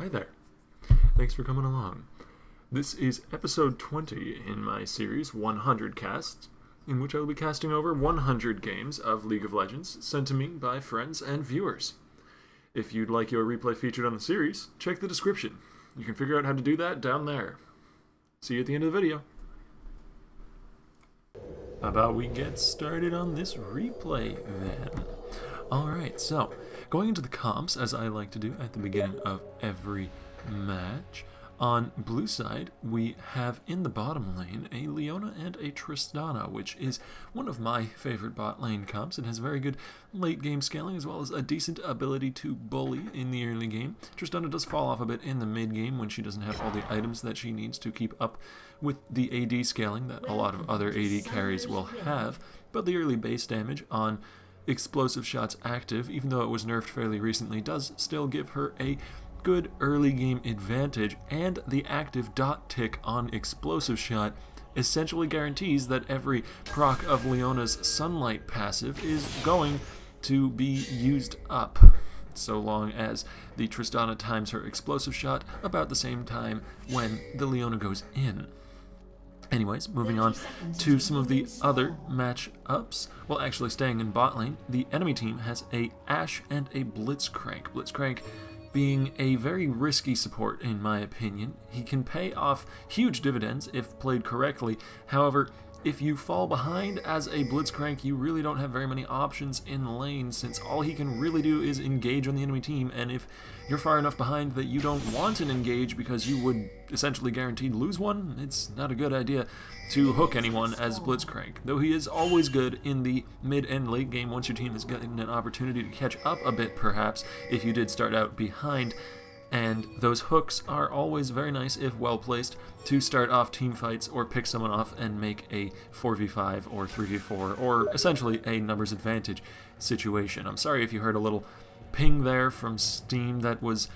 Hi there. Thanks for coming along. This is episode 20 in my series 100 Casts, in which I will be casting over 100 games of League of Legends sent to me by friends and viewers. If you'd like your replay featured on the series, check the description. You can figure out how to do that down there. See you at the end of the video. How about we get started on this replay then? Alright, so going into the comps, as I like to do at the beginning of every match, on blue side we have in the bottom lane a Leona and a Tristana, which is one of my favorite bot lane comps. It has very good late game scaling as well as a decent ability to bully in the early game. Tristana does fall off a bit in the mid game when she doesn't have all the items that she needs to keep up with the AD scaling that a lot of other AD carries will have, but the early base damage on explosive shots active, even though it was nerfed fairly recently, does still give her a good early game advantage, and the active dot tick on explosive shot essentially guarantees that every proc of Leona's sunlight passive is going to be used up, so long as the Tristana times her explosive shot about the same time when the Leona goes in. Anyways, moving on to some of the other matchups. Well, actually staying in bot lane, the enemy team has a Ashe and a Blitzcrank. Blitzcrank being a very risky support in my opinion. He can pay off huge dividends if played correctly. However, if you fall behind as a Blitzcrank, you really don't have very many options in lane, since all he can really do is engage on the enemy team, and if you're far enough behind that you don't want an engage because you would essentially guaranteed lose one, it's not a good idea to hook anyone as Blitzcrank, though he is always good in the mid and late game once your team is getting an opportunity to catch up a bit, perhaps, if you did start out behind. And those hooks are always very nice if well placed to start off team fights or pick someone off and make a 4v5 or 3v4 or essentially a numbers advantage situation. I'm sorry if you heard a little ping there from Steam. That was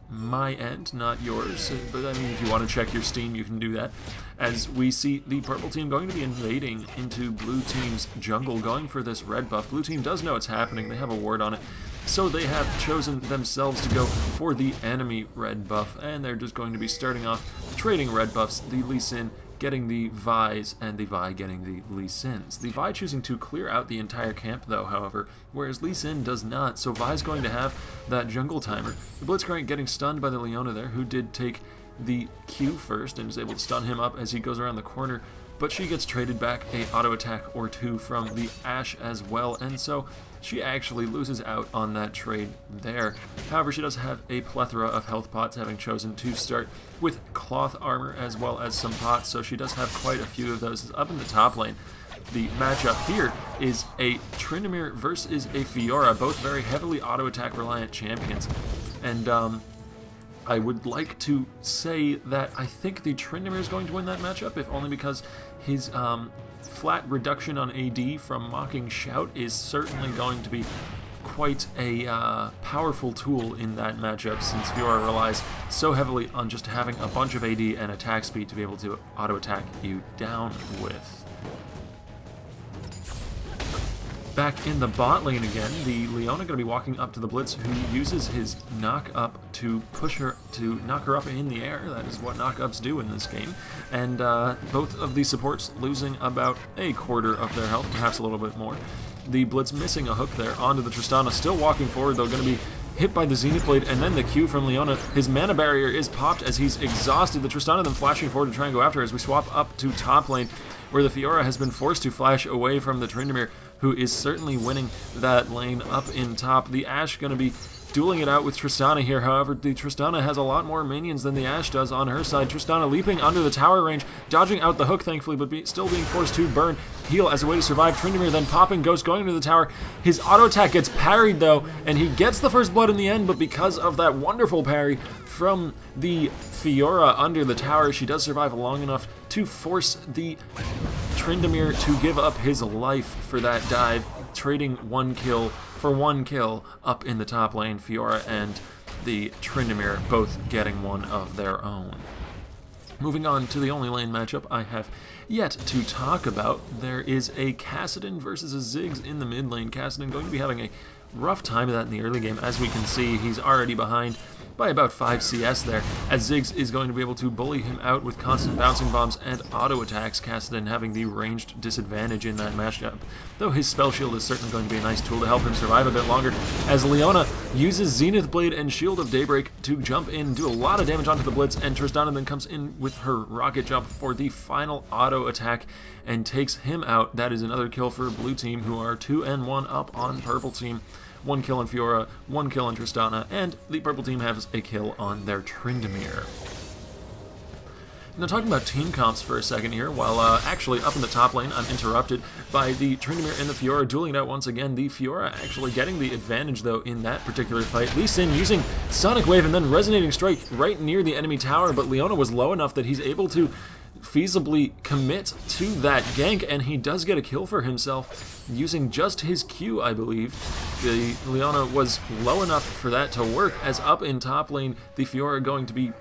my end, not yours, but I mean, if you want to check your Steam, you can do that. As we see the purple team going to be invading into blue team's jungle, going for this red buff. Blue team does know it's happening, they have a ward on it, so they have chosen themselves to go for the enemy red buff, and they're just going to be starting off trading red buffs, the Lee Sin getting the Vi's and the Vi getting the Lee Sins. The Vi choosing to clear out the entire camp though, however, whereas Lee Sin does not, so Vi's going to have that jungle timer. The Blitzcrank getting stunned by the Leona there, who did take the Q first and is able to stun him up as he goes around the corner, but she gets traded back a auto attack or two from the Ashe as well, and so she actually loses out on that trade there. However, she does have a plethora of health pots, having chosen to start with cloth armor as well as some pots, so she does have quite a few of those. Up in the top lane, the matchup here is a Tryndamere versus a Fiora, both very heavily auto attack reliant champions, and I would like to say that I think the Tryndamere is going to win that matchup, if only because his flat reduction on AD from Mocking Shout is certainly going to be quite a powerful tool in that matchup, since Fiora relies so heavily on just having a bunch of AD and attack speed to be able to auto-attack you down with. Back in the bot lane again, the Leona going to be walking up to the Blitz, who uses his knock up to push her, to knock her up in the air. That is what knock-ups do in this game. And both of these supports losing about a quarter of their health, perhaps a little bit more. The Blitz missing a hook there onto the Tristana, still walking forward though, going to be hit by the Zenith Blade, and then the Q from Leona. His mana barrier is popped as he's exhausted. The Tristana then flashing forward to try and go after as we swap up to top lane, where the Fiora has been forced to flash away from the Tryndamere, who is certainly winning that lane up in top. The Ashe going to be dueling it out with Tristana here. However, the Tristana has a lot more minions than the Ashe does on her side. Tristana leaping under the tower range, dodging out the hook thankfully, but still being forced to burn heal as a way to survive. Tryndamere then popping Ghost, going into the tower. His auto attack gets parried though, and he gets the first blood in the end, but because of that wonderful parry from the Fiora under the tower, she does survive long enough to force the Tryndamere to give up his life for that dive, trading one kill for one kill up in the top lane. Fiora and the Tryndamere both getting one of their own. Moving on to the only lane matchup, I have yet to talk about. There is a Kassadin versus a Ziggs in the mid lane. Kassadin going to be having a rough time of that in the early game. As we can see, he's already behind by about 5 CS there, as Ziggs is going to be able to bully him out with constant bouncing bombs and auto attacks, Kassadin having the ranged disadvantage in that matchup, though his spell shield is certainly going to be a nice tool to help him survive a bit longer, as Leona uses Zenith Blade and Shield of Daybreak to jump in, do a lot of damage onto the Blitz, and Tristana then comes in with her rocket jump for the final auto attack and takes him out. That is another kill for blue team, who are 2-1 up on purple team. 1 kill on Fiora, 1 kill on Tristana, and the purple team has a kill on their Tryndamere. Now talking about team comps for a second here, while actually up in the top lane, I'm interrupted by the Tryndamere and the Fiora dueling it out once again. The Fiora actually getting the advantage though in that particular fight. Lee Sin using Sonic Wave and then Resonating Strike right near the enemy tower, but Leona was low enough that he's able to feasibly commit to that gank, and he does get a kill for himself using just his Q, I believe. The Leona was low enough for that to work, as up in top lane, the Fiora going to be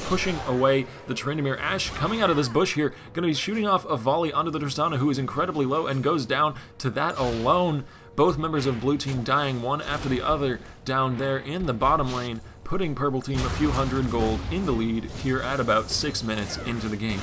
pushing away the Tryndamere. Ashe coming out of this bush here, going to be shooting off a volley onto the Tristana, who is incredibly low and goes down to that alone. Both members of blue team dying one after the other down there in the bottom lane, putting purple team a few hundred gold in the lead here at about 6 minutes into the game.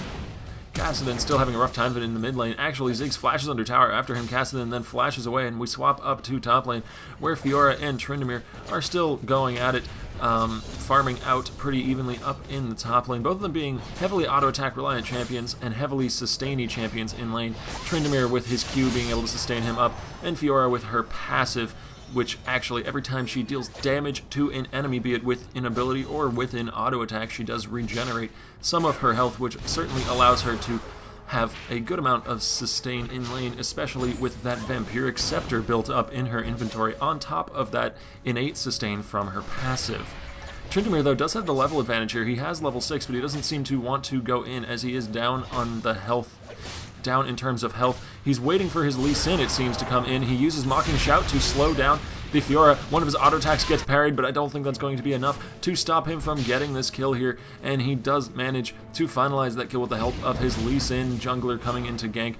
Kassadin still having a rough time of it in the mid lane. Actually, Ziggs flashes under tower after him. Kassadin then flashes away, and we swap up to top lane, where Fiora and Tryndamere are still going at it, farming out pretty evenly up in the top lane. Both of them being heavily auto-attack reliant champions and heavily sustainy champions in lane. Tryndamere with his Q being able to sustain him up, and Fiora with her passive, which actually every time she deals damage to an enemy, be it with an ability or with an auto attack, she does regenerate some of her health, which certainly allows her to have a good amount of sustain in lane, especially with that Vampiric Scepter built up in her inventory on top of that innate sustain from her passive. Tryndamere, though, does have the level advantage here. He has level 6, but he doesn't seem to want to go in, as he is down on the health, down in terms of health. He's waiting for his Lee Sin, it seems, to come in. He uses Mocking Shout to slow down the Fiora. One of his auto attacks gets parried, but I don't think that's going to be enough to stop him from getting this kill here, and he does manage to finalize that kill with the help of his Lee Sin jungler coming into gank.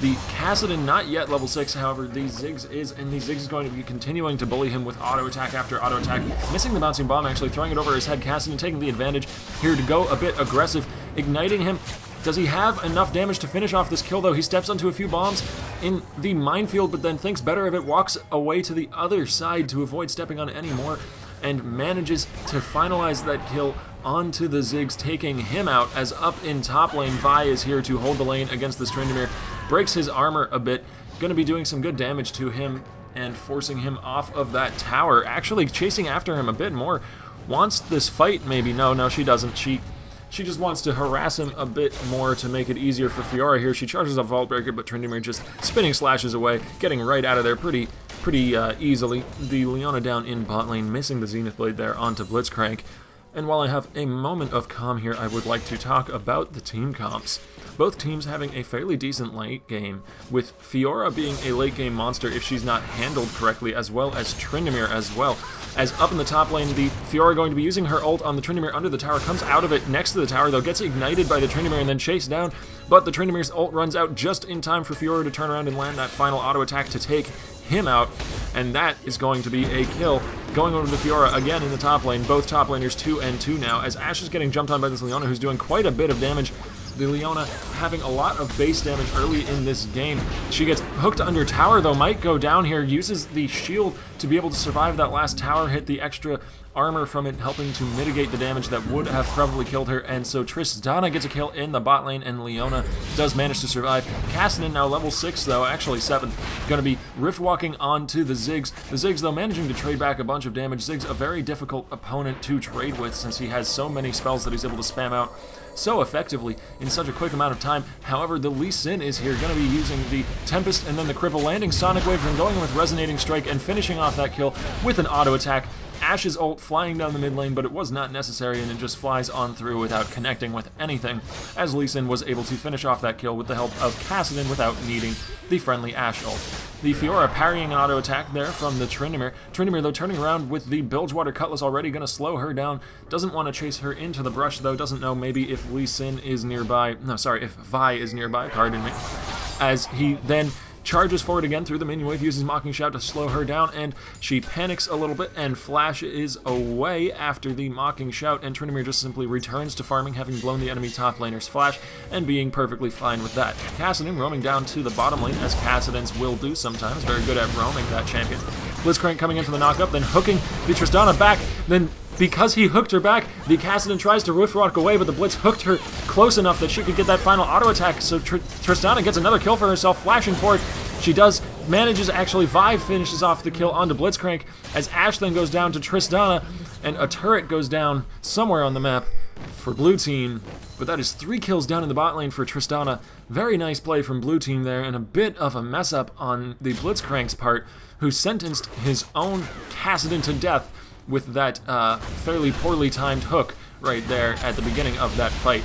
The Kassadin not yet level 6, however, the Ziggs is, and the Ziggs is going to be continuing to bully him with auto attack after auto attack, missing the bouncing bomb, actually throwing it over his head. Kassadin taking the advantage here to go a bit aggressive, igniting him. Does he have enough damage to finish off this kill, though? He steps onto a few bombs in the minefield, but then thinks better of it, walks away to the other side to avoid stepping on any more, and manages to finalize that kill onto the Ziggs, taking him out, as up in top lane, Vi is here to hold the lane against this Tryndamere. Breaks his armor a bit, going to be doing some good damage to him and forcing him off of that tower, actually chasing after him a bit more. Wants this fight, maybe. No, she doesn't. She just wants to harass him a bit more to make it easier for Fiora here. She charges up Vault Breaker, but Tryndamere just spinning slashes away, getting right out of there pretty easily. The Leona down in bot lane, missing the Zenith Blade there onto Blitzcrank. And while I have a moment of calm here, I would like to talk about the team comps. Both teams having a fairly decent late game, with Fiora being a late game monster if she's not handled correctly, as well as Tryndamere as well. As up in the top lane, the Fiora going to be using her ult on the Tryndamere under the tower, comes out of it next to the tower, though, gets ignited by the Tryndamere and then chased down, but the Tryndamere's ult runs out just in time for Fiora to turn around and land that final auto attack to take him out, and that is going to be a kill. Going over to Fiora again in the top lane, both top laners 2-2 now, as Ashe is getting jumped on by this Leona, who's doing quite a bit of damage. The Leona having a lot of base damage early in this game. She gets hooked under tower, though, might go down here, uses the shield to be able to survive that last tower hit, the extra armor from it helping to mitigate the damage that would have probably killed her, and so Tristana gets a kill in the bot lane, and Leona does manage to survive. Kassadin now level 6, though, actually 7, going to be rift walking onto the Ziggs. The Ziggs, though, managing to trade back a bunch of damage. Ziggs, a very difficult opponent to trade with, since he has so many spells that he's able to spam out so effectively in such a quick amount of time. However, the Lee Sin is here, going to be using the Tempest and then the Cripple, landing Sonic Wave and going with Resonating Strike and finishing off that kill with an auto attack. Ashe's ult flying down the mid lane, but it was not necessary, and it just flies on through without connecting with anything, as Lee Sin was able to finish off that kill with the help of Kassadin without needing the friendly Ashe ult. The Fiora parrying an auto attack there from the Tryndamere. Tryndamere, though, turning around with the Bilgewater Cutlass already, going to slow her down. Doesn't want to chase her into the brush, though. Doesn't know maybe if Lee Sin is nearby. No, sorry, if Vi is nearby, pardon me. As he then charges forward again through the minion wave, uses Mocking Shout to slow her down, and she panics a little bit, and Flash is away after the Mocking Shout, and Tryndamere just simply returns to farming, having blown the enemy top laner's Flash, and being perfectly fine with that. Kassadin roaming down to the bottom lane, as Kassadins will do sometimes, very good at roaming that champion. Blitzcrank coming in for the knock-up, then hooking the Tristana back, then because he hooked her back, the Kassadin tries to Rift Rock away, but the Blitz hooked her close enough that she could get that final auto attack, so Tristana gets another kill for herself, flashing forward. She manages, actually, Vi finishes off the kill onto Blitzcrank, as Ashe then goes down to Tristana, and a turret goes down somewhere on the map for Blue Team, but that is 3 kills down in the bot lane for Tristana. Very nice play from Blue Team there, and a bit of a mess up on the Blitzcrank's part, who sentenced his own Kassadin to death with that fairly poorly timed hook right there at the beginning of that fight.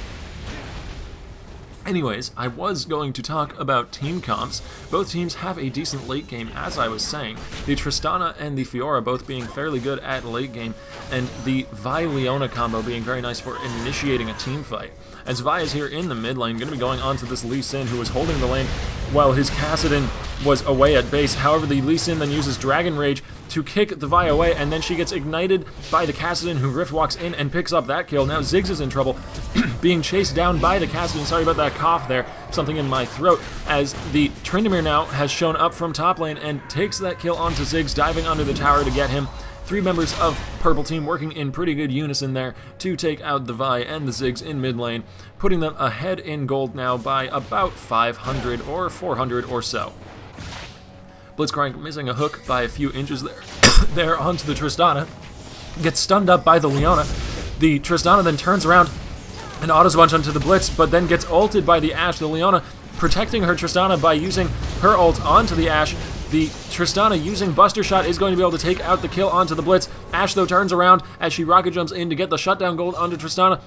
Anyways, I was going to talk about team comps. Both teams have a decent late game, as I was saying. The Tristana and the Fiora both being fairly good at late game, and the Vi-Leona combo being very nice for initiating a team fight. As Vi is here in the mid lane, going to be going on to this Lee Sin, who is holding the lane while his Kassadin was away at base. However, the Lee Sin then uses Dragon Rage to kick the Vi away, and then she gets ignited by the Kassadin, who Rift walks in and picks up that kill. Now Ziggs is in trouble, being chased down by the Kassadin. Sorry about that cough there, something in my throat, as the Tryndamere now has shown up from top lane and takes that kill onto Ziggs, diving under the tower to get him. 3 members of Purple Team working in pretty good unison there to take out the Vi and the Ziggs in mid lane, putting them ahead in gold now by about 500 or 400 or so. Blitzcrank missing a hook by a few inches there onto the Tristana, gets stunned up by the Leona. The Tristana then turns around and autos bunch onto the Blitz, but then gets ulted by the Ashe. The Leona protecting her Tristana by using her ult onto the Ashe. The Tristana using Buster Shot is going to be able to take out the kill onto the Blitz. Ashe, though, turns around as she rocket jumps in to get the shutdown gold onto Tristana.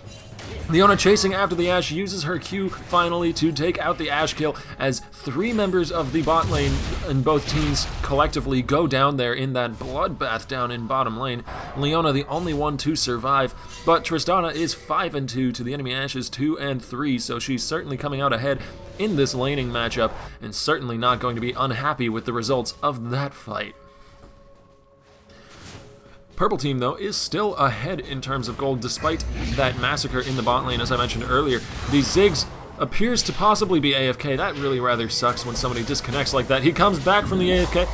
Leona chasing after the Ashe, uses her Q finally to take out the Ashe kill, as 3 members of the bot lane and both teams collectively go down there in that bloodbath down in bottom lane. Leona the only one to survive, but Tristana is 5-2 to the enemy Ashe's 2-3, so she's certainly coming out ahead in this laning matchup, and certainly not going to be unhappy with the results of that fight. Purple Team, though, is still ahead in terms of gold, despite that massacre in the bot lane, as I mentioned earlier. The Ziggs appears to possibly be AFK. That really rather sucks when somebody disconnects like that. He comes back from the AFK,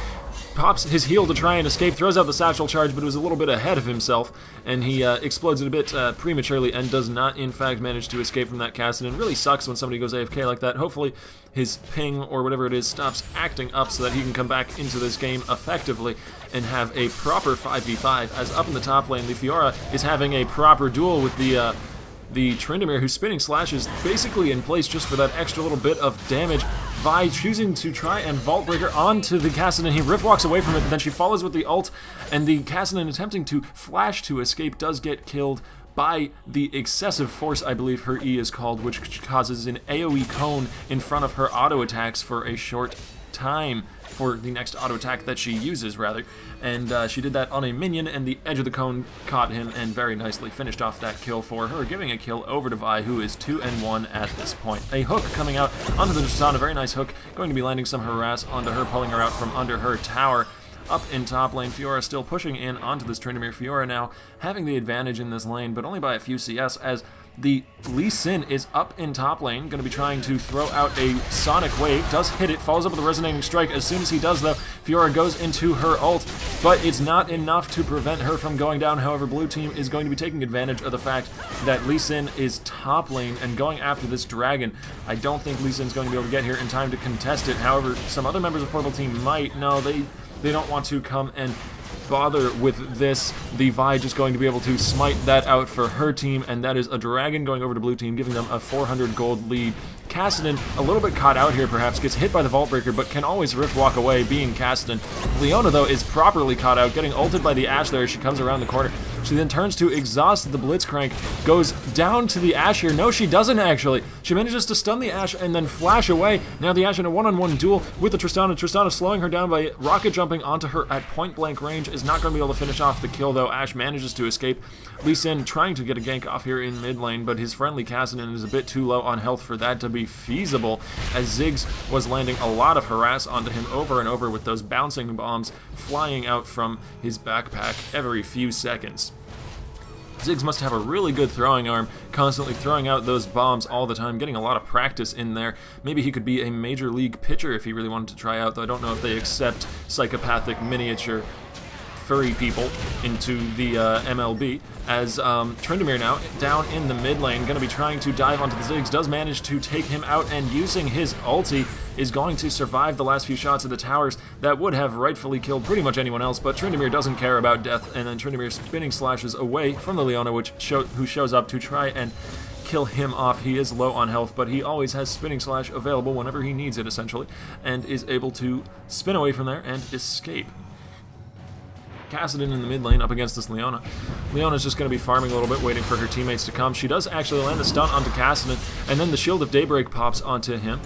pops his heal to try and escape, throws out the satchel charge, but it was a little bit ahead of himself, and he explodes it a bit prematurely and does not, in fact, manage to escape from that Kassadin. It really sucks when somebody goes AFK like that. Hopefully his ping, or whatever it is, stops acting up so that he can come back into this game effectively and have a proper 5v5, as up in the top lane, the Fiora is having a proper duel with the Tryndamere, whose spinning slash is basically in place just for that extra little bit of damage. Vi choosing to try and Vault Breaker onto the Kassadin. He Rift walks away from it, but then she follows with the ult, and the Kassadin attempting to flash to escape does get killed by the excessive force, I believe her E is called, which causes an AoE cone in front of her auto attacks for a short time, for the next auto attack that she uses, rather. And she did that on a minion, and the edge of the cone caught him and very nicely finished off that kill for her, giving a kill over to Vi, who is 2-1 at this point. A hook coming out onto the Tristana, a very nice hook, going to be landing some harass onto her, pulling her out from under her tower. Up in top lane, Fiora still pushing in onto this Tryndamere. Fiora now having the advantage in this lane, but only by a few CS, as the Lee Sin is up in top lane, going to be trying to throw out a Sonic Wave, does hit it, follows up with a Resonating Strike. As soon as he does, though, Fiora goes into her ult, but it's not enough to prevent her from going down. However, Blue Team is going to be taking advantage of the fact that Lee Sin is top lane and going after this dragon. I don't think Lee Sin's going to be able to get here in time to contest it. However, some other members of Purple Team might. No, they don't want to come and bother with this. The Vi just going to be able to smite that out for her team, and that is a dragon going over to Blue Team, giving them a 400 gold lead. Kassadin, a little bit caught out here perhaps, gets hit by the Vault Breaker, but can always Rift walk away, being Kassadin. Leona, though, is properly caught out, getting ulted by the Ashe there as she comes around the corner. She then turns to exhaust the Blitzcrank, goes down to the Ashe here. No, she doesn't actually. She manages to stun the Ashe and then flash away. Now the Ashe in a one-on-one duel with the Tristana. Tristana slowing her down by rocket jumping onto her at point-blank range. Is not going to be able to finish off the kill, though. Ashe manages to escape. Lee Sin trying to get a gank off here in mid lane, but his friendly Kassadin is a bit too low on health for that to be feasible, as Ziggs was landing a lot of harass onto him over and over with those bouncing bombs flying out from his backpack every few seconds. Ziggs must have a really good throwing arm, constantly throwing out those bombs all the time, getting a lot of practice in there. Maybe he could be a major league pitcher if he really wanted to try out, though I don't know if they accept psychopathic miniature furry people into the MLB, as Tryndamere now down in the mid lane, going to be trying to dive onto the Ziggs, does manage to take him out, and using his ulti is going to survive the last few shots of the towers that would have rightfully killed pretty much anyone else, but Tryndamere doesn't care about death, and then Tryndamere spinning slashes away from the Leona, who shows up to try and kill him off. He is low on health, but he always has Spinning Slash available whenever he needs it, essentially, and is able to spin away from there and escape. Kassadin in the mid lane up against this Leona. Leona's just going to be farming a little bit, waiting for her teammates to come. She does actually land a stun onto Kassadin, and then the Shield of Daybreak pops onto him.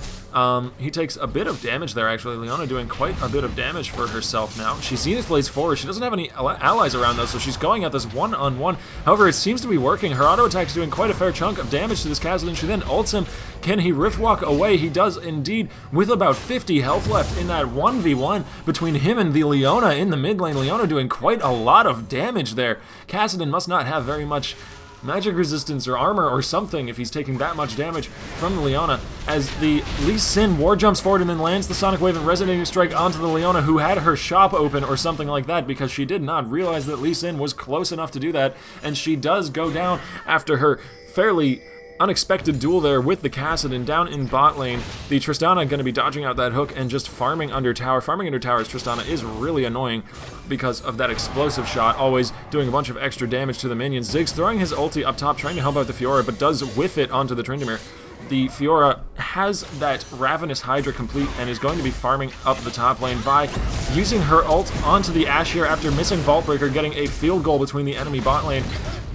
He takes a bit of damage there, actually. Leona doing quite a bit of damage for herself now. She Zenith Blades forward. She doesn't have any allies around, though, so she's going at this one-on-one. However, it seems to be working. Her auto attack is doing quite a fair chunk of damage to this Kassadin. She then ults him. Can he Rift Walk away? He does indeed, with about 50 health left in that 1v1 between him and the Leona in the mid lane. Leona doing quite a lot of damage there. Kassadin must not have very much magic resistance or armor or something if he's taking that much damage from the Leona, as the Lee Sin war jumps forward and then lands the Sonic Wave and Resonating Strike onto the Leona, who had her shop open or something like that, because she did not realize that Lee Sin was close enough to do that, and she does go down after her fairly unexpected duel there with the Kassadin down in bot lane. The Tristana going to be dodging out that hook and just farming under tower. Farming under tower as Tristana is really annoying because of that explosive shot, always doing a bunch of extra damage to the minions. Ziggs throwing his ulti up top, trying to help out the Fiora, but does whiff it onto the Tryndamere. The Fiora has that Ravenous Hydra complete and is going to be farming up the top lane by using her ult onto the Ashe here after missing Vault Breaker, getting a field goal between the enemy bot lane.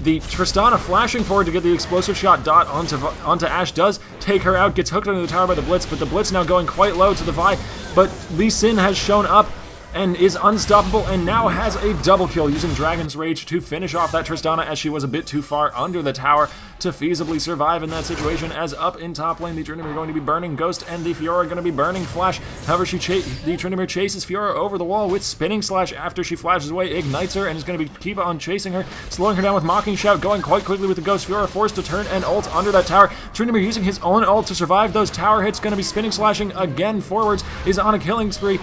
The Tristana flashing forward to get the explosive shot dot onto Ashe, does take her out, gets hooked under the tower by the Blitz, but the Blitz now going quite low to the Vi, but Lee Sin has shown up and is unstoppable, and now has a double kill using Dragon's Rage to finish off that Tristana, as she was a bit too far under the tower to feasibly survive in that situation, as up in top lane the Tryndamere are going to be burning Ghost and the Fiora are going to be burning Flash. However, the Tryndamere chases Fiora over the wall with Spinning Slash after she flashes away, ignites her, and is going to keep on chasing her, slowing her down with Mocking Shout, going quite quickly with the Ghost. Fiora forced to turn and ult under that tower. Tryndamere using his own ult to survive those tower hits, going to be Spinning Slashing again forwards, is on a killing spree.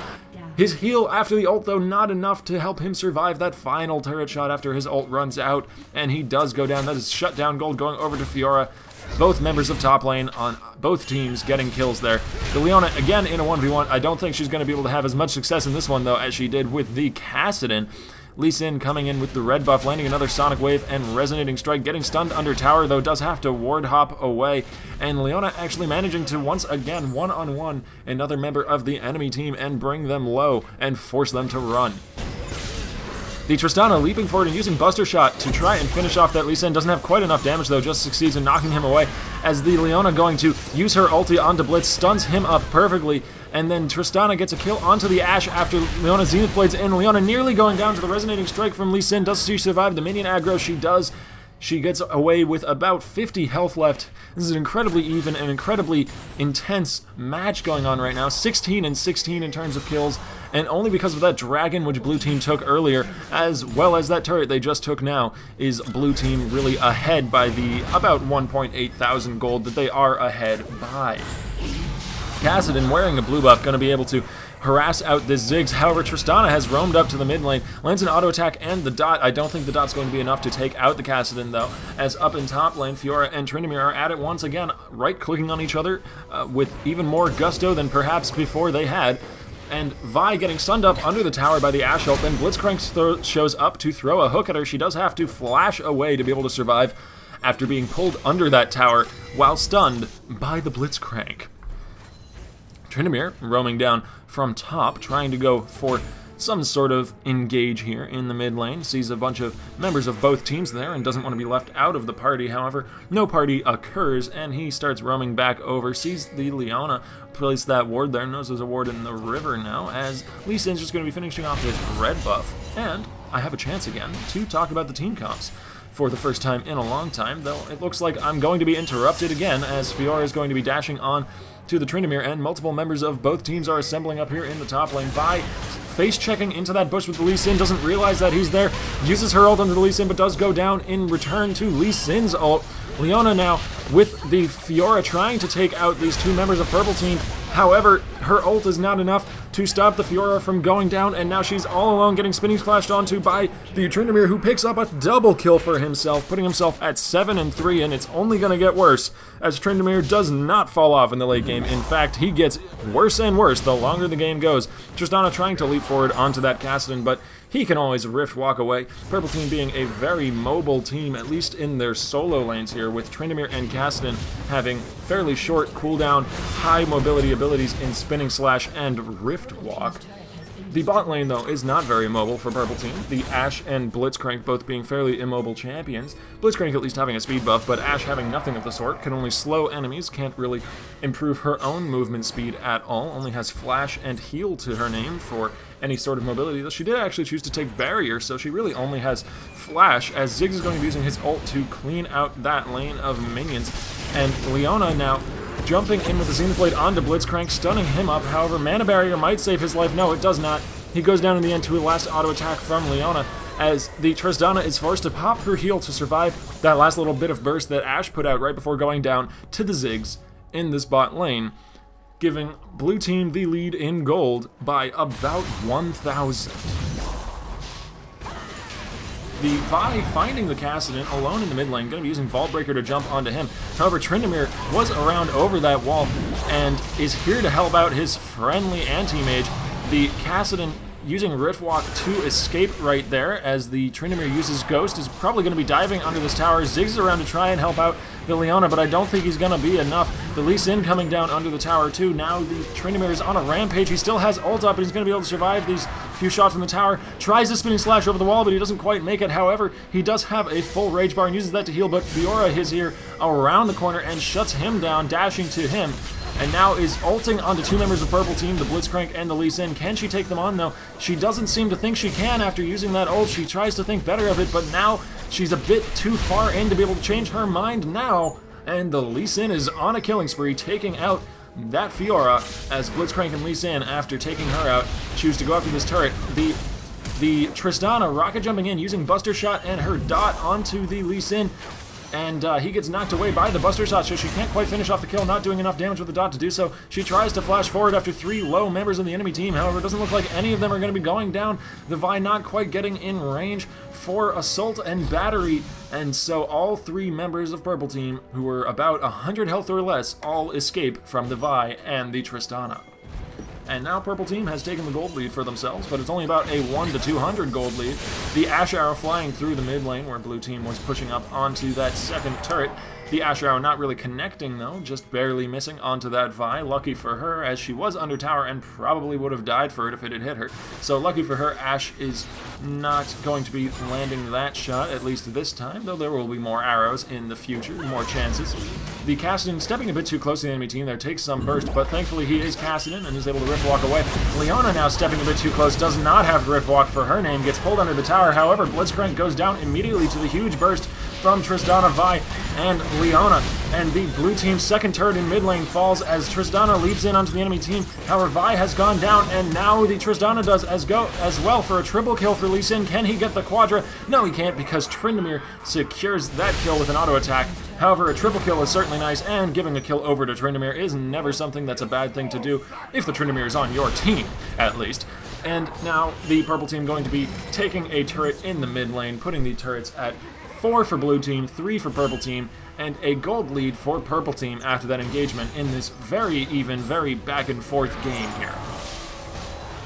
His heal after the ult, though, not enough to help him survive that final turret shot after his ult runs out, and he does go down. That is shutdown gold going over to Fiora. Both members of top lane on both teams getting kills there. The Leona, again, in a 1v1. I don't think she's going to be able to have as much success in this one, though, as she did with the Kassadin. Lee Sin coming in with the red buff, landing another Sonic Wave and Resonating Strike, getting stunned under tower, though does have to ward hop away, and Leona actually managing to once again one-on-one another member of the enemy team and bring them low and force them to run. The Tristana leaping forward and using Buster Shot to try and finish off that Lee Sin. Doesn't have quite enough damage, though, just succeeds in knocking him away, as the Leona going to use her ulti onto Blitz, stuns him up perfectly, and then Tristana gets a kill onto the Ashe after Leona Zenith Blades in. Leona nearly going down to the Resonating Strike from Lee Sin. Does she survive the minion aggro? She does. She gets away with about 50 health left. This is an incredibly even and incredibly intense match going on right now. 16 and 16 in terms of kills, and only because of that dragon which blue team took earlier, as well as that turret they just took now, is blue team really ahead by the about 1.8 thousand gold that they are ahead by. Kassadin, wearing a blue buff, going to be able to harass out this Ziggs. However, Tristana has roamed up to the mid lane, lands an auto attack and the dot. I don't think the dot's going to be enough to take out the Kassadin, though, as up in top lane, Fiora and Tryndamere are at it once again, right-clicking on each other with even more gusto than perhaps before they had. And Vi getting stunned up under the tower by the Ashe ult, then Blitzcrank shows up to throw a hook at her. She does have to flash away to be able to survive after being pulled under that tower while stunned by the Blitzcrank. Tryndamere roaming down from top, trying to go for some sort of engage here in the mid lane. Sees a bunch of members of both teams there and doesn't want to be left out of the party. However, no party occurs, and he starts roaming back over. Sees the Leona place that ward there. Knows there's a ward in the river now, as Lee Sin's just going to be finishing off his red buff. And I have a chance again to talk about the team comps for the first time in a long time, though it looks like I'm going to be interrupted again, as Fiora is going to be dashing on to the Tryndamere, and multiple members of both teams are assembling up here in the top lane. Vi face-checking into that bush with the Lee Sin, doesn't realize that he's there, uses her ult under the Lee Sin, but does go down in return to Lee Sin's ult. Leona now with the Fiora trying to take out these two members of purple team. However, her ult is not enough to stop the Fiora from going down, and now she's all alone getting spinning splashed onto by the Tryndamere, who picks up a double kill for himself, putting himself at 7-3, and it's only going to get worse as Tryndamere does not fall off in the late game. In fact, he gets worse and worse the longer the game goes. Tristana trying to leap forward onto that Kassadin, but he can always rift walk away. Purple team being a very mobile team, at least in their solo lanes here, with Tryndamere and Kassadin having fairly short cooldown, high mobility abilities in Spinning Slash and Rift Walk. The bot lane, though, is not very mobile for Purple Team. The Ashe and Blitzcrank both being fairly immobile champions. Blitzcrank at least having a speed buff, but Ashe having nothing of the sort, can only slow enemies, can't really improve her own movement speed at all, only has Flash and Heal to her name for any sort of mobility, though she did actually choose to take Barrier, so she really only has Flash, as Ziggs is going to be using his ult to clean out that lane of minions. And Leona now jumping in with the Zenith Blade onto Blitzcrank, stunning him up. However, Mana Barrier might save his life. No, it does not. He goes down in the end to a last auto attack from Leona, as the Tristana is forced to pop her heal to survive that last little bit of burst that Ashe put out right before going down to the Ziggs in this bot lane, giving blue team the lead in gold by about 1,000. The Vi finding the Kassadin alone in the mid lane, going to be using Vault Breaker to jump onto him. However, Tryndamere was around over that wall and is here to help out his friendly anti-mage. The Kassadin using Rift Walk to escape right there, as the Tryndamere uses Ghost, is probably going to be diving under this tower. Ziggs is around to try and help out the Leona, but I don't think he's going to be enough. The Lee Sin coming down under the tower too. Now the Tryndamere is on a rampage. He still has ult up, and he's going to be able to survive these few shots from the tower. Tries to Spinning Slash over the wall, but he doesn't quite make it. However, he does have a full Rage Bar and uses that to heal, but Fiora is here around the corner and shuts him down, dashing to him. And now is ulting onto two members of Purple Team, the Blitzcrank and the Lee Sin. Can she take them on, though? She doesn't seem to think she can after using that ult. She tries to think better of it, but now she's a bit too far in to be able to change her mind now. And the Lee Sin is on a killing spree, taking out that Fiora, as Blitzcrank and Lee Sin, after taking her out, choose to go after this turret. The Tristana rocket jumping in, using Buster Shot and her dot onto the Lee Sin. And he gets knocked away by the Buster Shot, so she can't quite finish off the kill, not doing enough damage with the dot to do so. She tries to flash forward after three low members of the enemy team. However, it doesn't look like any of them are going to be going down. The Vi not quite getting in range for Assault and Battery. And so all three members of Purple Team, who were about 100 health or less, all escape from the Vi and the Tristana. And now Purple Team has taken the gold lead for themselves, but it's only about a 1 to 200 gold lead. The Ashe Arrow flying through the mid lane, where Blue Team was pushing up onto that second turret. The Ashe Arrow not really connecting, though, just barely missing onto that Vi. Lucky for her, as she was under tower and probably would have died for it if it had hit her. So lucky for her, Ashe is not going to be landing that shot, at least this time, though there will be more arrows in the future, more chances. The Kassadin stepping a bit too close to the enemy team there, takes some burst, but thankfully he is Kassadin and is able to Rift Walk away. Leona now stepping a bit too close, does not have Rift Walk for her name, gets pulled under the tower. However, Blitzcrank goes down immediately to the huge burst from Tristana, Vi, and Leona. And the blue team's second turret in mid lane falls as Tristana leaps in onto the enemy team. However, Vi has gone down, and now the Tristana does as well for a triple kill for Lee Sin. Can he get the quadra? No, he can't, because Tryndamere secures that kill with an auto attack. However, a triple kill is certainly nice, and giving a kill over to Tryndamere is never something that's a bad thing to do, if the Tryndamere is on your team, at least. And now the Purple Team going to be taking a turret in the mid lane, putting the turrets at 4 for Blue Team, 3 for Purple Team, and a gold lead for Purple Team after that engagement in this very even, very back and forth game here.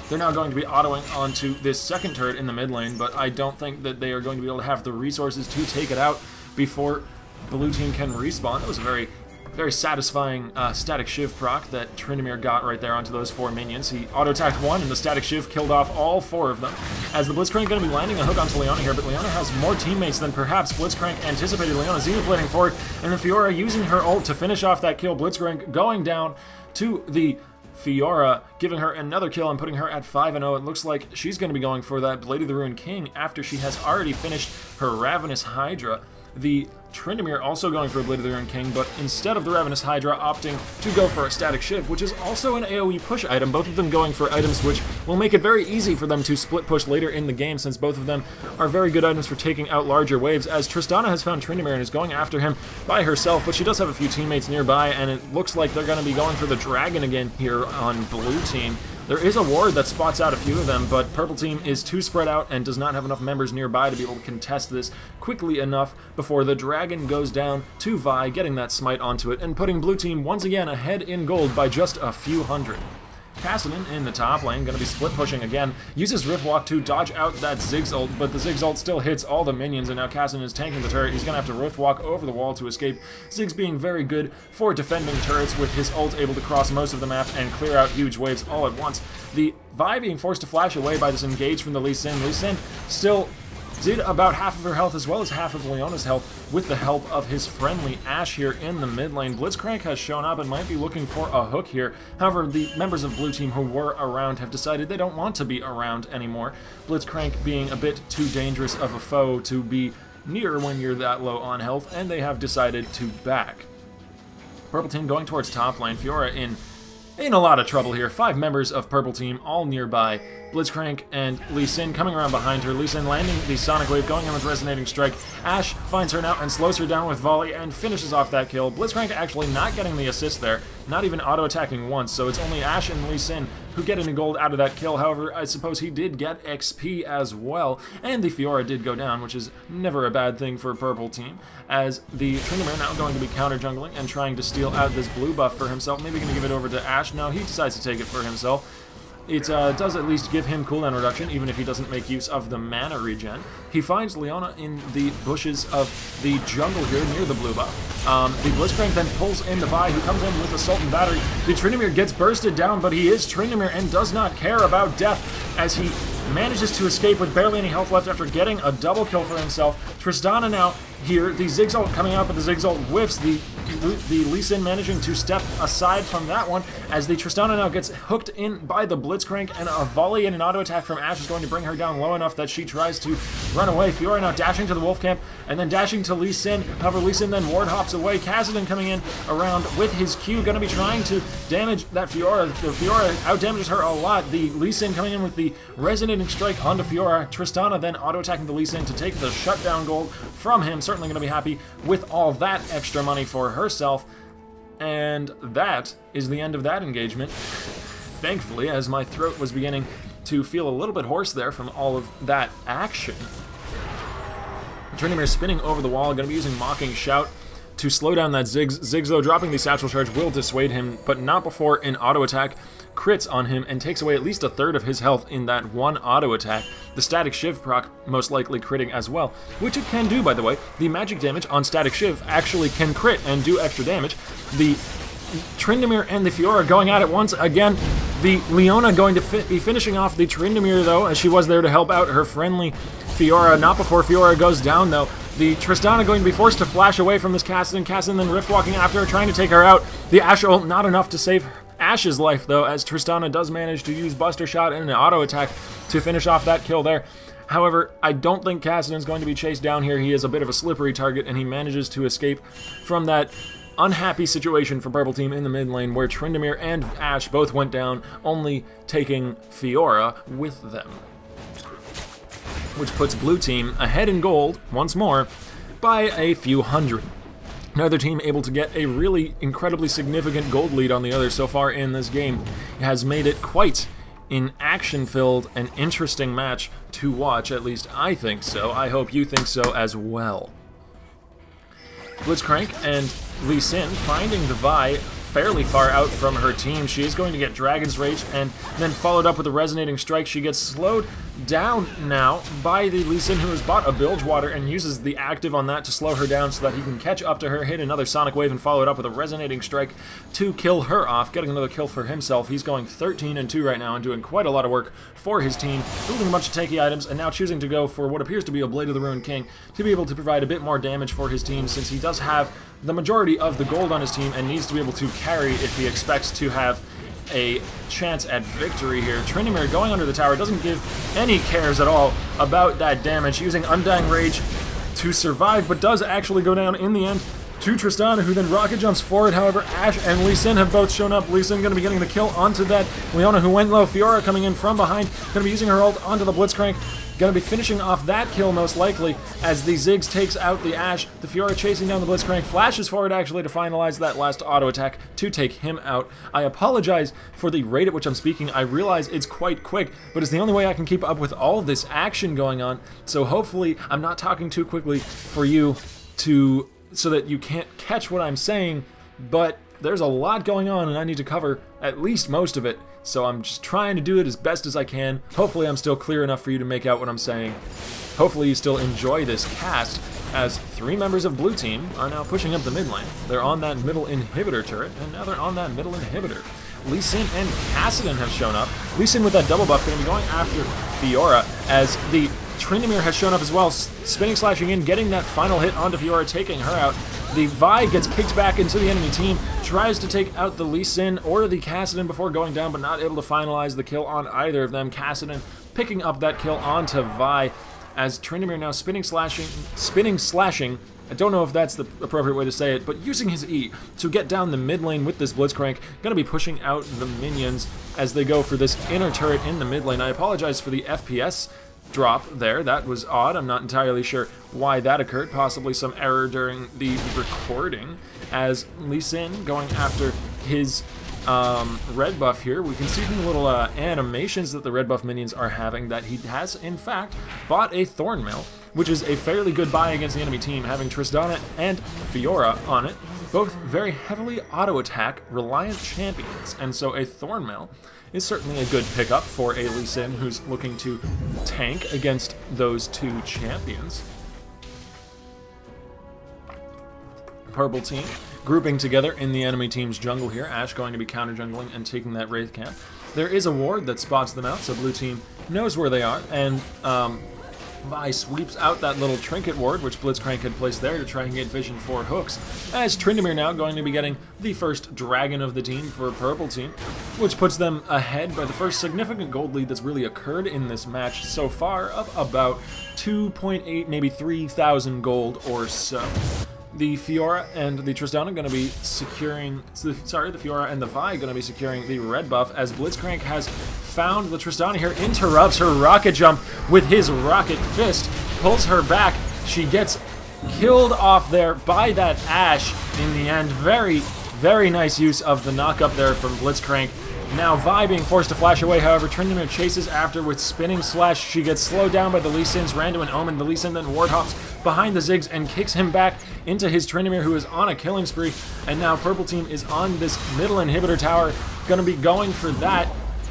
They're now going to be autoing onto this second turret in the mid lane, but I don't think that they are going to be able to have the resources to take it out before Blue Team can respawn. That was a very Very satisfying Static Shiv proc that Tryndamere got right there onto those 4 minions. He auto-attacked one, and the Static Shiv killed off all 4 of them. As the Blitzcrank going to be landing a hook onto Leona here, but Leona has more teammates than perhaps Blitzcrank anticipated. Leona xenoplating forward, and then Fiora using her ult to finish off that kill. Blitzcrank going down to the Fiora, giving her another kill and putting her at 5-0. It looks like she's going to be going for that Blade of the Ruined King after she has already finished her Ravenous Hydra. The Tryndamere also going for a Blade of the Ruined King, but instead of the Ravenous Hydra, opting to go for a Static Shiv, which is also an AoE push item, both of them going for items which will make it very easy for them to split push later in the game, since both of them are very good items for taking out larger waves, as Tristana has found Tryndamere and is going after him by herself, but she does have a few teammates nearby, and it looks like they're going to be going for the Dragon again here on blue team. There is a ward that spots out a few of them, but purple team is too spread out and does not have enough members nearby to be able to contest this quickly enough before the Dragon goes down to Vi, getting that smite onto it and putting blue team once again ahead in gold by just a few hundred. Kassadin in the top lane, going to be split pushing again, uses Riftwalk to dodge out that Ziggs ult, but the Ziggs ult still hits all the minions, and now Kassadin is tanking the turret. He's going to have to Riftwalk over the wall to escape. Ziggs being very good for defending turrets with his ult, able to cross most of the map and clear out huge waves all at once. The Vi being forced to flash away by this engage from the Lee Sin. Lee Sin still did about half of her health as well as half of Leona's health with the help of his friendly Ashe here in the mid lane. Blitzcrank has shown up and might be looking for a hook here. However, the members of blue team who were around have decided they don't want to be around anymore. Blitzcrank being a bit too dangerous of a foe to be near when you're that low on health, and they have decided to back. Purple team going towards top lane. Fiora in a lot of trouble here. 5 members of purple team all nearby. Blitzcrank and Lee Sin coming around behind her. Lee Sin landing the Sonic Wave, going in with Resonating Strike. Ashe finds her now and slows her down with Volley and finishes off that kill. Blitzcrank actually not getting the assist there, not even auto-attacking once, so it's only Ashe and Lee Sin who get any gold out of that kill. However, I suppose he did get XP as well, and the Fiora did go down, which is never a bad thing for purple team, as the Tryndamere now going to be counter-jungling and trying to steal out this blue buff for himself. Maybe going to give it over to Ashe. No, he decides to take it for himself. It does at least give him cooldown reduction, even if he doesn't make use of the mana regen. He finds Leona in the bushes of the jungle here near the blue buff. The Blitzcrank then pulls in the Vi, who comes in with Assault and Battery. The Tryndamere gets bursted down, but he is Tryndamere and does not care about death as he manages to escape with barely any health left after getting a double kill for himself. Tristana now here, the Ziggs ult coming out, but the Ziggs ult whiffs. The Lee Sin managing to step aside from that one as the Tristana now gets hooked in by the Blitzcrank, and a volley and an auto attack from Ashe is going to bring her down low enough that she tries to run away. Fiora now dashing to the wolf camp and then dashing to Lee Sin. However, Lee Sin then ward hops away. Kassadin coming in around with his Q, going to be trying to damage that Fiora. The Fiora out-damages her a lot. The Lee Sin coming in with the Resonating Strike onto Fiora. Tristana then auto-attacking the Lee Sin to take the shutdown gold from him. Certainly going to be happy with all that extra money for herself. And that is the end of that engagement. Thankfully, as my throat was beginning to feel a little bit hoarse there from all of that action. Tryndamere spinning over the wall, going to be using Mocking Shout to slow down that Ziggs. Ziggs, though, dropping the Satchel Charge will dissuade him, but not before an auto attack crits on him and takes away at least a third of his health in that one auto attack. The Static Shiv proc most likely critting as well, which it can do, by the way. The magic damage on Static Shiv actually can crit and do extra damage. The Tryndamere and the Fiora going at it once again. The Leona going to be finishing off the Tryndamere, though, as she was there to help out her friendly Fiora. Not before Fiora goes down, though. The Tristana going to be forced to flash away from this Kassadin. Kassadin then rift walking after her, trying to take her out. The Ashe ult not enough to save Ashe's life, though, as Tristana does manage to use Buster Shot and an auto attack to finish off that kill there. However, I don't think Kassadin's going to be chased down here. He is a bit of a slippery target, and he manages to escape from that unhappy situation for purple team in the mid lane, where Tryndamere and Ashe both went down, only taking Fiora with them, which puts blue team ahead in gold once more by a few hundred. Neither team able to get a really incredibly significant gold lead on the other so far in this game. It has made it quite an action-filled and interesting match to watch. At least I think so. I hope you think so as well. Blitzcrank and Lee Sin finding the Vi fairly far out from her team. She is going to get Dragon's Rage and then followed up with a Resonating Strike. She gets slowed down now by the Lee Sin, who has bought a Bilgewater and uses the active on that to slow her down so that he can catch up to her, hit another Sonic Wave, and follow it up with a Resonating Strike to kill her off, getting another kill for himself. He's going 13-2 right now and doing quite a lot of work for his team, building a bunch of tanky items, and now choosing to go for what appears to be a Blade of the Ruined King to be able to provide a bit more damage for his team, since he does have the majority of the gold on his team and needs to be able to carry if he expects to have a chance at victory here. Tryndamere going under the tower doesn't give any cares at all about that damage, using Undying Rage to survive, but does actually go down in the end to Tristana, who then rocket jumps forward. However, Ashe and Lee Sin have both shown up. Lee Sin going to be getting the kill onto that Leona, who went low. Fiora coming in from behind, going to be using her ult onto the Blitzcrank. Going to be finishing off that kill most likely as the Ziggs takes out the Ashe. The Fiora chasing down the Blitzcrank, flashes forward actually to finalize that last auto attack to take him out. I apologize for the rate at which I'm speaking. I realize it's quite quick, but it's the only way I can keep up with all of this action going on. So hopefully I'm not talking too quickly for you so that you can't catch what I'm saying, but there's a lot going on and I need to cover at least most of it. So I'm just trying to do it as best as I can. Hopefully I'm still clear enough for you to make out what I'm saying. Hopefully you still enjoy this cast, as 3 members of Blue Team are now pushing up the mid lane. They're on that middle inhibitor turret, and now they're on that middle inhibitor. Lee Sin and Kassadin have shown up. Lee Sin with that double buff going to be going after Fiora, as the Tryndamere has shown up as well, spinning slashing in, getting that final hit onto Fiora, taking her out. The Vi gets kicked back into the enemy team, tries to take out the Lee Sin or the Kassadin before going down, but not able to finalize the kill on either of them. Kassadin picking up that kill onto Vi, as Tryndamere now spinning slashing, I don't know if that's the appropriate way to say it, but using his E to get down the mid lane with this Blitzcrank, going to be pushing out the minions as they go for this inner turret in the mid lane. I apologize for the FPS drop there. That was odd. I'm not entirely sure why that occurred. Possibly some error during the recording, as Lee Sin going after his red buff here. We can see from the little animations that the red buff minions are having that he has in fact bought a Thornmail, which is a fairly good buy against the enemy team, having Tristana and Fiora on it, both very heavily auto attack reliant champions, and so a Thornmail is certainly a good pickup for a Lee Sin who's looking to tank against those 2 champions. Purple team grouping together in the enemy team's jungle here. Ashe going to be counter jungling and taking that Wraith camp. There is a ward that spots them out, so blue team knows where they are, and Vi sweeps out that little trinket ward, which Blitzcrank had placed there to try and get vision for hooks, as Tryndamere now going to be getting the first dragon of the team for purple team, which puts them ahead by the first significant gold lead that's really occurred in this match so far, of about 2.8, maybe 3,000 gold or so. The Fiora and the Tristana going to be securing, the Fiora and the Vi going to be securing the red buff, as Blitzcrank has found the Tristana here, interrupts her rocket jump with his rocket fist, pulls her back. She gets killed off there by that Ashe in the end. Very, very nice use of the knock-up there from Blitzcrank. Now Vi being forced to flash away, however, Tryndamere chases after with spinning slash. She gets slowed down by the Lee Sin's Rando and Omen. The Lee Sin then ward hops behind the Ziggs and kicks him back into his Tryndamere, who is on a killing spree. And now purple team is on this middle inhibitor tower, going to be going for that.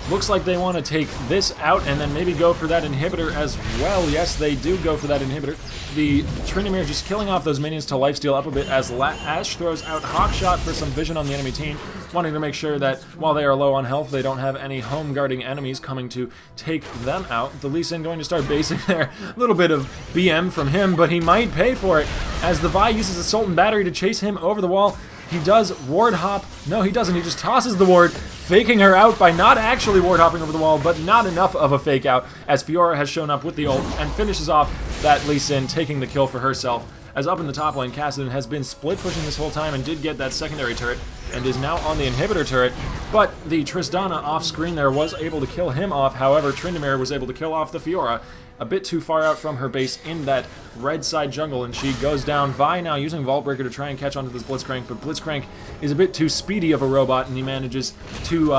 Looks like they want to take this out and then maybe go for that inhibitor as well. Yes, they do go for that inhibitor. The Tryndamere just killing off those minions to lifesteal up a bit, as Ashe throws out Hawkshot for some vision on the enemy team, wanting to make sure that while they are low on health, they don't have any home guarding enemies coming to take them out. The Lee Sin going to start basing there. A little bit of BM from him, but he might pay for it, as the Vi uses Assault and Battery to chase him over the wall. He does ward hop. No, he doesn't. He just tosses the ward, faking her out by not actually ward hopping over the wall, but not enough of a fake out, as Fiora has shown up with the ult and finishes off that Lee Sin, taking the kill for herself. As up in the top lane, Kassadin has been split pushing this whole time and did get that secondary turret and is now on the inhibitor turret, but the Tristana off screen there was able to kill him off. However, Tryndamere was able to kill off the Fiora a bit too far out from her base in that red side jungle, and she goes down. Vi now using Vault Breaker to try and catch onto this Blitzcrank, but Blitzcrank is a bit too speedy of a robot, and he manages to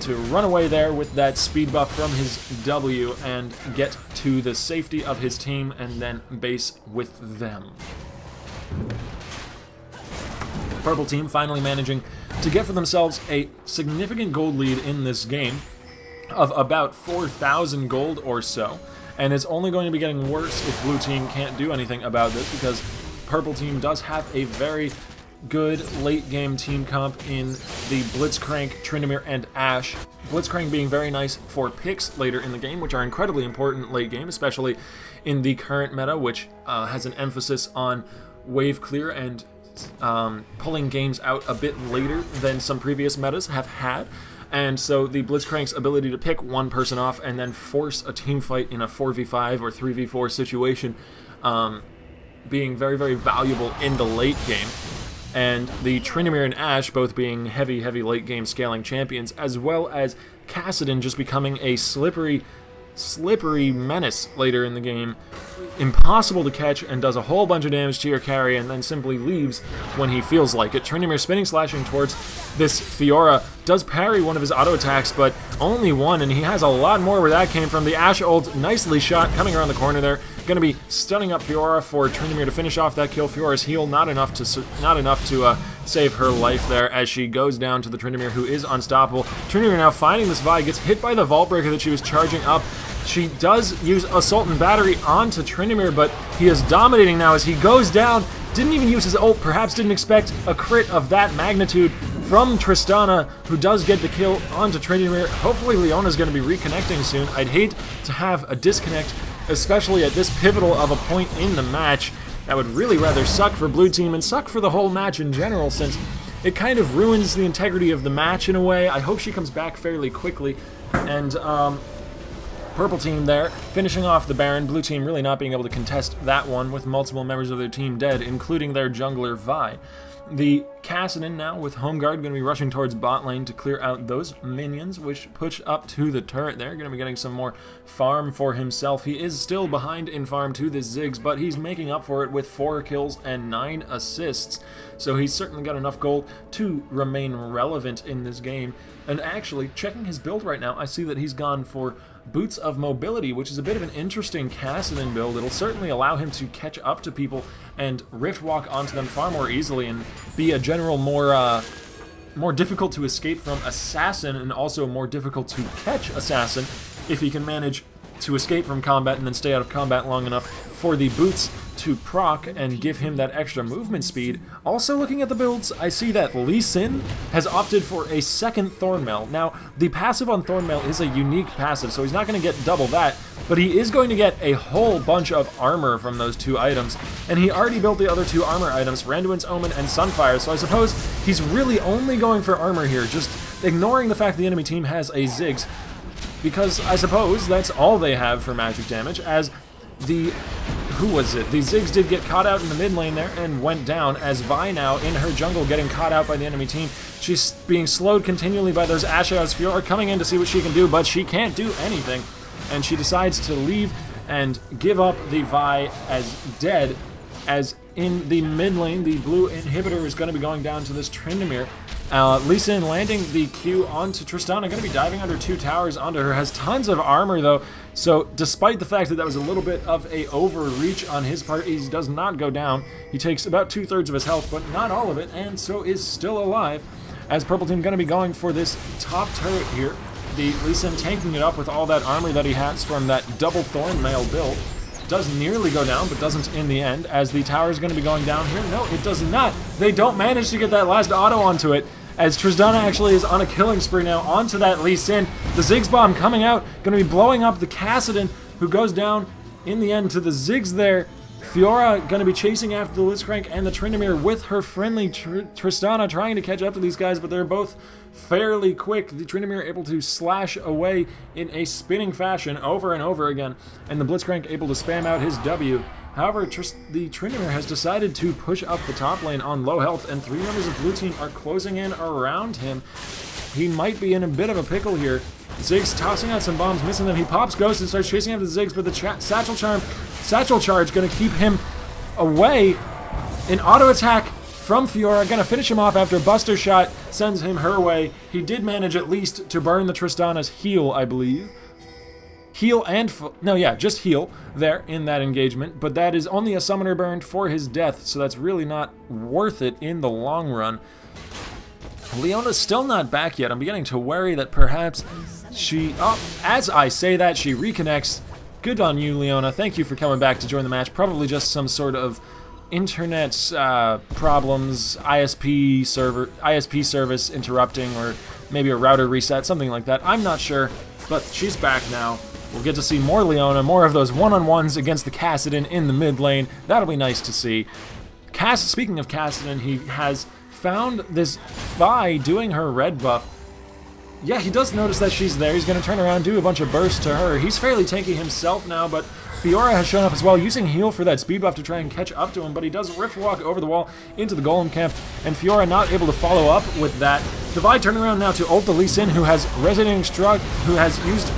run away there with that speed buff from his W and get to the safety of his team and then base with them. Purple team finally managing to get for themselves a significant gold lead in this game of about 4,000 gold or so. And it's only going to be getting worse if blue team can't do anything about this, because purple team does have a very good late game team comp in the Blitzcrank, Tryndamere, and Ashe. Blitzcrank being very nice for picks later in the game, which are incredibly important late game, especially in the current meta, which has an emphasis on wave clear and pulling games out a bit later than some previous metas have had. And so the Blitzcrank's ability to pick one person off and then force a team fight in a 4v5 or 3v4 situation being very, very valuable in the late game. And the Tryndamere and Ashe both being heavy, heavy late game scaling champions, as well as Kassadin just becoming a slippery menace later in the game. Impossible to catch and does a whole bunch of damage to your carry and then simply leaves when he feels like it. Tryndamere spinning slashing towards this Fiora does parry one of his auto attacks, but only one, and he has a lot more where that came from. The Ashe ult nicely shot coming around the corner there. Going to be stunning up Fiora for Tryndamere to finish off that kill. Fiora's heal not enough to save her life there as she goes down to the Tryndamere, who is unstoppable. Tryndamere now finding this Vi, gets hit by the Vault Breaker that she was charging up. She does use Assault and Battery onto Tryndamere, but he is dominating now as he goes down. Didn't even use his ult, perhaps didn't expect a crit of that magnitude from Tristana, who does get the kill onto Tryndamere. Hopefully Leona's going to be reconnecting soon. I'd hate to have a disconnect, especially at this pivotal of a point in the match. That would really rather suck for blue team and suck for the whole match in general, since it kind of ruins the integrity of the match in a way. I hope she comes back fairly quickly. And purple team there finishing off the Baron. Blue team really not being able to contest that one with multiple members of their team dead, including their jungler Vi. The Kassadin now with Home Guard going to be rushing towards bot lane to clear out those minions, which push up to the turret there. Going to be getting some more farm for himself. He is still behind in farm to this Ziggs, but he's making up for it with 4 kills and 9 assists. So he's certainly got enough gold to remain relevant in this game. And actually, checking his build right now, I see that he's gone for Boots of Mobility, which is a bit of an interesting Kassadin build. It'll certainly allow him to catch up to people and rift walk onto them far more easily and be a general more difficult to escape from assassin, and also more difficult to catch assassin if he can manage to escape from combat and then stay out of combat long enough for the boots to proc and give him that extra movement speed. Also looking at the builds, I see that Lee Sin has opted for a second Thornmail. Now, the passive on Thornmail is a unique passive, so he's not going to get double that, but he is going to get a whole bunch of armor from those 2 items, and he already built the other 2 armor items, Randuin's Omen and Sunfire, so I suppose he's really only going for armor here, just ignoring the fact the enemy team has a Ziggs, because I suppose that's all they have for magic damage, as the... who was it? The Ziggs did get caught out in the mid lane there and went down, as Vi now in her jungle getting caught out by the enemy team. She's being slowed continually by those Ashe's Fiora coming in to see what she can do, but she can't do anything. And she decides to leave and give up the Vi as dead, as in the mid lane, the blue inhibitor is going to be going down to this Tryndamere. Lee Sin landing the Q onto Tristana, going to be diving under 2 towers onto her, has tons of armor though, so despite the fact that that was a little bit of a overreach on his part, he does not go down. He takes about 2/3 of his health, but not all of it, and so is still alive, as purple team going to be going for this top turret here. The Lee Sin tanking it up with all that armor that he has from that double Thornmail build. Does nearly go down, but doesn't in the end, as the tower is going to be going down here. No, it does not. They don't manage to get that last auto onto it, as Tristana actually is on a killing spree now onto that Lee Sin. The Ziggs bomb coming out, going to be blowing up the Kassadin, who goes down in the end to the Ziggs there. Fiora going to be chasing after the Blitzcrank and the Tryndamere with her friendly Tristana, trying to catch up to these guys, but they're both fairly quick. The Tryndamere able to slash away in a spinning fashion over and over again, and the Blitzcrank able to spam out his W. However, the Tryndamere has decided to push up the top lane on low health, and 3 members of blue team are closing in around him. He might be in a bit of a pickle here. Ziggs tossing out some bombs, missing them. He pops Ghost and starts chasing after the Ziggs, but the Satchel Charge going to keep him away. An auto attack from Fiora, going to finish him off after Buster Shot sends him her way. He did manage at least to burn the Tristana's heal, I believe. Heal and... no, yeah, just heal there in that engagement, but that is only a summoner burned for his death, so that's really not worth it in the long run. Leona's still not back yet. I'm beginning to worry that perhaps she... Oh, as I say that, she reconnects. Good on you, Leona. Thank you for coming back to join the match. Probably just some sort of internet problems, ISP service interrupting, or maybe a router reset, something like that. I'm not sure, but she's back now. We'll get to see more Leona, more of those one-on-ones against the Kassadin in the mid lane. That'll be nice to see. Speaking of Kassadin, he has found this Vi doing her red buff. Yeah, he does notice that she's there. He's going to turn around, do a bunch of bursts to her. He's fairly tanky himself now, but Fiora has shown up as well, using heal for that speed buff to try and catch up to him, but he does rift walk over the wall into the golem camp, and Fiora not able to follow up with that. The Vi turning around now to ult the Lee Sin, who has Resonating Strike, who has used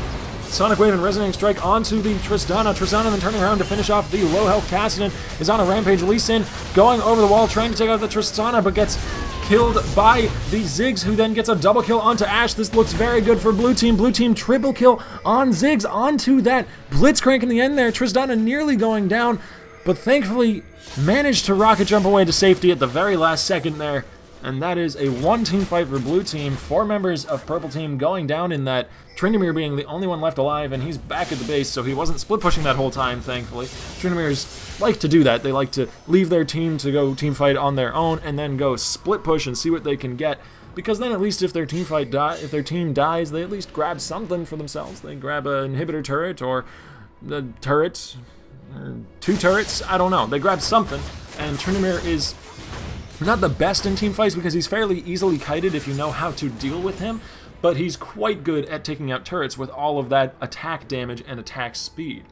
Sonic Wave and Resonating Strike onto the Tristana. Tristana then turning around to finish off the low health Kassadin, is on a rampage. Lee Sin going over the wall, trying to take out the Tristana, but gets killed by the Ziggs, who then gets a double kill onto Ashe. This looks very good for Blue Team. Blue Team triple kill on Ziggs onto that Blitzcrank in the end there. Tristana nearly going down, but thankfully managed to rocket jump away to safety at the very last second there. And that is a one-team fight for Blue Team. 4 members of Purple Team going down in that. Tryndamere being the only one left alive, and he's back at the base, so he wasn't split-pushing that whole time, thankfully. Tryndameres like to do that. They like to leave their team to go team fight on their own, and then go split-push and see what they can get. Because then at least if their team dies, they at least grab something for themselves. They grab an inhibitor turret, or the turret, or 2 turrets, I don't know. They grab something, and Tryndamere is not the best in team fights because he's fairly easily kited if you know how to deal with him, but he's quite good at taking out turrets with all of that attack damage and attack speed.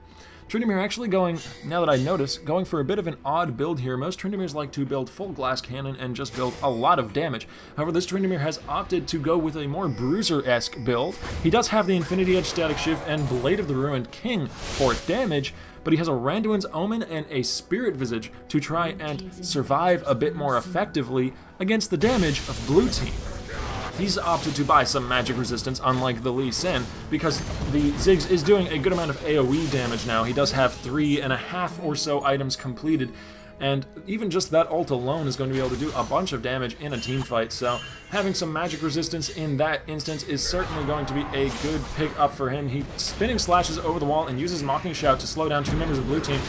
Tryndamere actually going, now that I notice, going for a bit of an odd build here. Most Tryndameres like to build full glass cannon and just build a lot of damage. However, this Tryndamere has opted to go with a more Bruiser-esque build. He does have the Infinity Edge Static Shiv and Blade of the Ruined King for damage, but he has a Randuin's Omen and a Spirit Visage to try and survive a bit more effectively against the damage of Blue Team. He's opted to buy some magic resistance, unlike the Lee Sin, because the Ziggs is doing a good amount of AoE damage now. He does have 3.5 or so items completed, and even just that ult alone is going to be able to do a bunch of damage in a team fight, so having some magic resistance in that instance is certainly going to be a good pick up for him. He spinning slashes over the wall and uses Mocking Shout to slow down 2 members of Blue Team.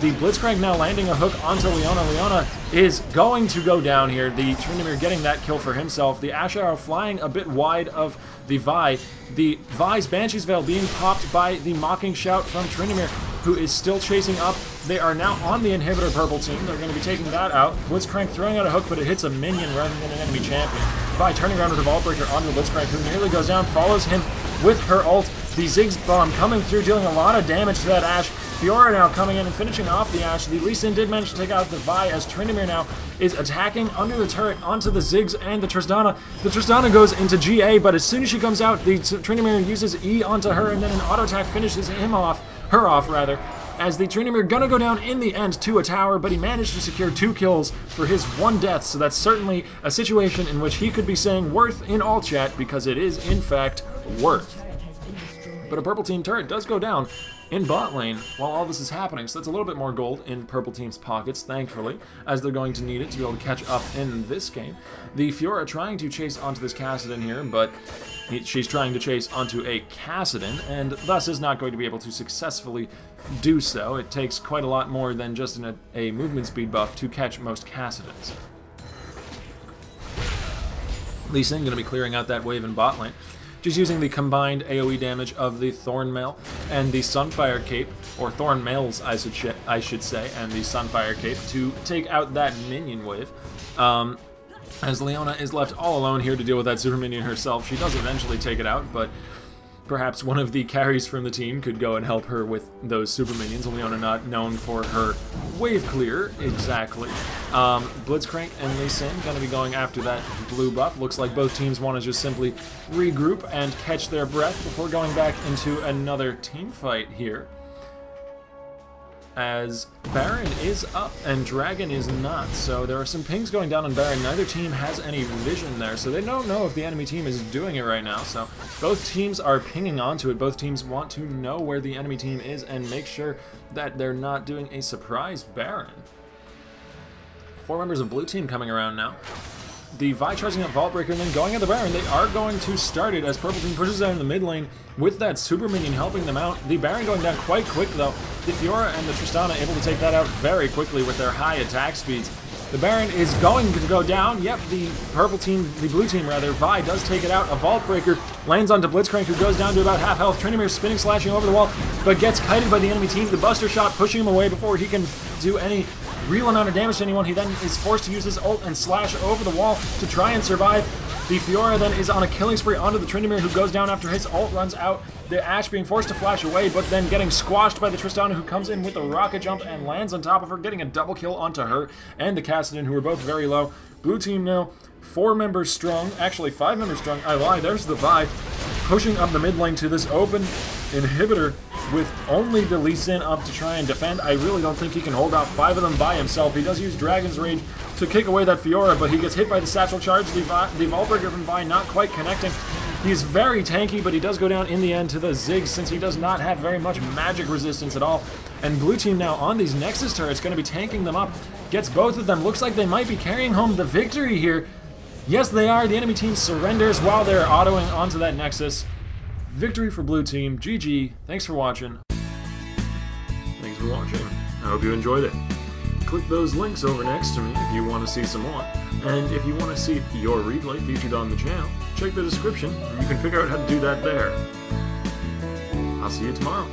The Blitzcrank now landing a hook onto Leona. Leona is going to go down here. The Tryndamere getting that kill for himself. The Ash Arrow flying a bit wide of the Vi. The Vi's Banshee's Veil being popped by the Mocking Shout from Tryndamere, who is still chasing up. They are now on the inhibitor Purple Team. They're going to be taking that out. Blitzcrank throwing out a hook, but it hits a minion rather than an enemy champion. Vi turning around with a Vault Breaker onto the Blitzcrank, who nearly goes down, follows him with her ult. The Ziggs Bomb coming through, dealing a lot of damage to that Ashe. Fiora now coming in and finishing off the Ashe. The Lee Sin did manage to take out the Vi, as Tryndamere now is attacking under the turret onto the Ziggs and the Tristana. The Tristana goes into GA, but as soon as she comes out, the Tryndamere uses E onto her, and then an auto attack finishes her off, as the Tryndamere gonna go down in the end to a tower, but he managed to secure 2 kills for his 1 death, so that's certainly a situation in which he could be saying worth in all chat, because it is in fact worth. But a Purple Team turret does go down in bot lane while all this is happening, so that's a little bit more gold in Purple Team's pockets, thankfully, as they're going to need it to be able to catch up in this game. The Fiora trying to chase onto this Kassadin here, but she's trying to chase onto a Kassadin, and thus is not going to be able to successfully do so. It takes quite a lot more than just a movement speed buff to catch most Kassadins. Lee Sin going to be clearing out that wave in bot lane. Just using the combined AoE damage of the Thornmail and the Sunfire Cape, or Thornmails I should say, and the Sunfire Cape to take out that minion wave. As Leona is left all alone here to deal with that super minion herself. She does eventually take it out, but perhaps one of the carries from the team could go and help her with those super minions. Leona not known for her wave clear, exactly. Blitzcrank and Lee Sin going to be going after that blue buff. Looks like both teams want to just simply regroup and catch their breath before going back into another team fight here. As Baron is up and Dragon is not, so there are some pings going down on Baron. Neither team has any vision there, so they don't know if the enemy team is doing it right now, so both teams are pinging onto it. Both teams want to know where the enemy team is and make sure that they're not doing a surprise Baron. 4 members of Blue Team coming around now. The Vi charging up Vault Breaker and then going at the Baron. They are going to start it as Purple Team pushes down in the mid lane with that Super Minion helping them out. The Baron going down quite quick though. The Fiora and the Tristana able to take that out very quickly with their high attack speeds. The Baron is going to go down. Yep, the blue team rather, Vi does take it out. A Vault Breaker lands onto Blitzcrank, who goes down to about half health. Tryndamere spinning, slashing over the wall, but gets kited by the enemy team. The Buster Shot pushing him away before he can do any real amount of damage to anyone. He then is forced to use his ult and slash over the wall to try and survive. The Fiora then is on a killing spree onto the Tryndamere, who goes down after his ult runs out. The Ashe being forced to flash away, but then getting squashed by the Tristana, who comes in with a rocket jump and lands on top of her, getting a double kill onto her and the Kassadin, who are both very low. Blue team now 4 members strong, actually 5 members strong. I lie, there's the Vi pushing up the mid lane to this open inhibitor with only the Lee Sin up to try and defend. I really don't think he can hold out 5 of them by himself. He does use Dragon's Rage to kick away that Fiora, but he gets hit by the Satchel Charge. The Vault Breaker from Vi not quite connecting. He's very tanky, but he does go down in the end to the Ziggs, since he does not have very much magic resistance at all. And blue team now on these Nexus turrets, going to be tanking them up. Gets both of them. Looks like they might be carrying home the victory here. Yes, they are. The enemy team surrenders while they're autoing onto that Nexus. Victory for blue team. GG. Thanks for watching. Thanks for watching. I hope you enjoyed it. Click those links over next to me if you want to see some more. And if you want to see your replay featured on the channel, check the description and you can figure out how to do that there. I'll see you tomorrow.